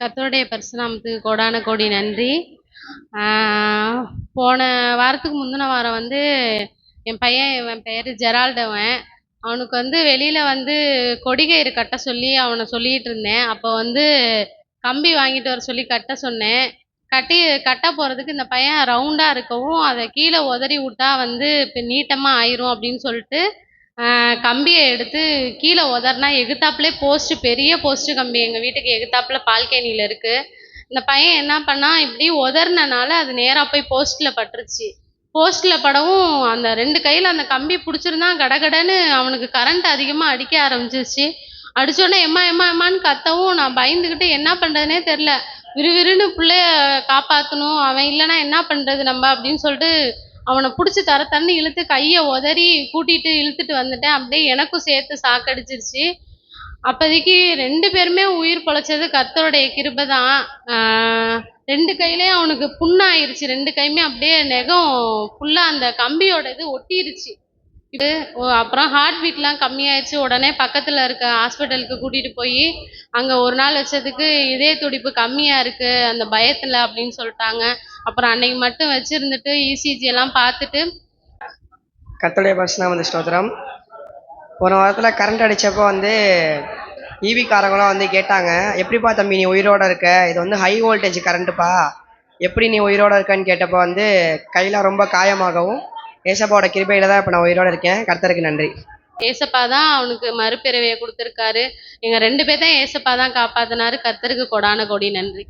கர்த்தருடைய பரிசுநாமத்துக்கு கோடான கோடி நன்றி. போன வாரத்துக்கு முந்தின வாரம் வந்து என் பையன், இவன் பேர் ஜெரால்டு. அவனுக்கு வந்து வெளியில் வந்து கொடிகயிறு கட்ட சொல்லி அவனை சொல்லிகிட்டு இருந்தேன். அப்போ வந்து கம்பி வாங்கிட்டு வர சொல்லி கட்ட சொன்னேன். கட்ட போகிறதுக்கு இந்த பையன் ரவுண்டாக இருக்கவும் அதை கீழே உதறி விட்டா வந்து இப்போ நீட்டமாக ஆயிரும் அப்படின்னு சொல்லிட்டு கம்பியை எடுத்து கீழே உதறினா எகுத்தாப்புலே போஸ்ட்டு, பெரிய போஸ்ட்டு கம்பி எங்கள் வீட்டுக்கு எகுத்தாப்புல பால்கனியில் இருக்குது. இந்த பையன் என்ன பண்ணால் இப்படி உதறினால அது நேராக போய் போஸ்ட்டில் பட்டுருச்சு. போஸ்ட்டில் படவும் அந்த 2 கையில் அந்த கம்பி பிடிச்சிருந்தான். கடகடன்னு அவனுக்கு கரண்ட் அதிகமாக அடிக்க ஆரம்பிச்சிருச்சு. அடித்தோடனே எம்மா எம்மா எம்மான்னு கத்தவும் நான் பயந்துக்கிட்டு என்ன பண்ணுறதுனே தெரில. விறுவிறுன்னு பிள்ளைய காப்பாற்றணும், அவன் இல்லைன்னா என்ன பண்ணுறது நம்ம அப்படின்னு சொல்லிட்டு அவனை பிடிச்சி தரன்னு இழுத்து கையை உதறி கூட்டிகிட்டு இழுத்துட்டு வந்துட்டேன். அப்படியே எனக்கும் சேர்த்து சாக்கடிச்சிருச்சு. அப்போதைக்கு 2 பேருமே உயிர் பொழைச்சது கர்த்தருடைய கிருபை தான். 2 கையிலையும் அவனுக்கு புண்ணாயிருச்சு. 2 கையுமே அப்படியே நெகம் ஃபுல்லாக அந்த கம்பியோட இது ஒட்டிருச்சு. அப்புறம் ஹார்ட் பீட்லாம் கம்மியாயிடுச்சு. உடனே பக்கத்தில் இருக்க ஹாஸ்பிட்டலுக்கு கூட்டிகிட்டு போய் அங்கே ஒரு நாள் வச்சதுக்கு இதய துடிப்பு கம்மியாக இருக்குது அந்த பயத்தில் அப்படின்னு சொல்லிட்டாங்க. அப்புறம் அன்னைக்கு மட்டும் வச்சுருந்துட்டு இசிஜி எல்லாம் பார்த்துட்டு. கர்த்தருடைய பரிசுநாமத்துக்கு ஸ்தோத்திரம். ஒரு வாரத்தில் கரண்ட் அடித்தப்போ வந்து ஈவிக்காரங்களாம் வந்து கேட்டாங்க, எப்படிப்பா தம்பி நீ உயிரோடு இருக்க, இது வந்து ஹை வோல்டேஜ் கரண்ட்டுப்பா, எப்படி நீ உயிரோடு இருக்கன்னு கேட்டப்போ வந்து கையில் ரொம்ப காயமாகவும் ஏசப்பாவோட கிருபையில தான் இப்போ நான் உயிரோடு இருக்கேன். கர்த்தருக்கு நன்றி. ஏசப்பா தான் அவனுக்கு மறுபிறவியை கொடுத்துருக்காரு. எங்கள் 2 பேர் தான் ஏசப்பா தான் காப்பாற்றினாரு. கர்த்தருக்கு கொடான கோடி நன்றி.